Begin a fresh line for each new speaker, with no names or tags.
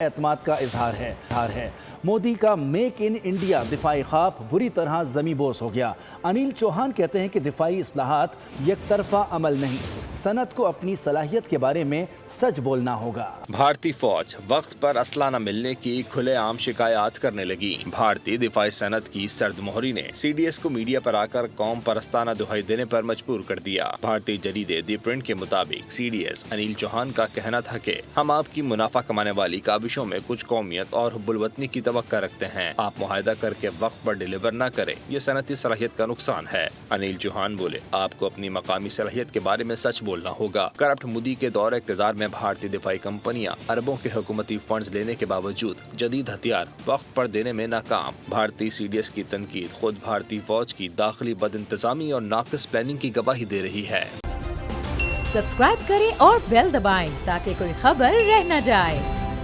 एतमाद का इजहार है। मोदी का मेक इन इंडिया दिफाई ख्वाब बुरी तरह ज़मींबोस हो गया। अनिल चौहान कहते हैं कि दिफाई इस्लाहात यकतरफा अमल नहीं, सनत को अपनी सलाहियत के बारे में सच बोलना होगा।
भारतीय फौज वक्त पर असला न मिलने की खुलेआम शिकायत करने लगी। भारतीय दिफाई सनत की सर्द मोहरी ने CDS को मीडिया पर आकर कौम परस्ताना दुहाई देने पर मजबूर कर दिया। भारतीय जरीदे दी प्रिंट के मुताबिक CDS अनिल चौहान का कहना था कि हम आपकी मुनाफा कमाने वाली काविशों में कुछ कौमियत और हुब्बुल-वतनी की तवक्का रखते हैं। आप मुआहदा करके वक्त पर डिलीवर न करें, ये सनती सलाहियत का नुकसान है। अनिल चौहान बोले, आपको अपनी मकामी सलाहियत के बारे में सच बोलना होगा। करप्ट मोदी के दौर इक़्तिदार में भारतीय दिफाई कंपनियां अरबों के हुकूमती फंड्स लेने के बावजूद जदीद हथियार वक्त पर देने में नाकाम। भारतीय CDS की तनकीद खुद भारतीय फौज की दाखिली बदइंतजामी और नाक़िस प्लानिंग की गवाही दे रही है।
सब्सक्राइब करें और बेल दबाएं ताकि कोई खबर रह न जाए।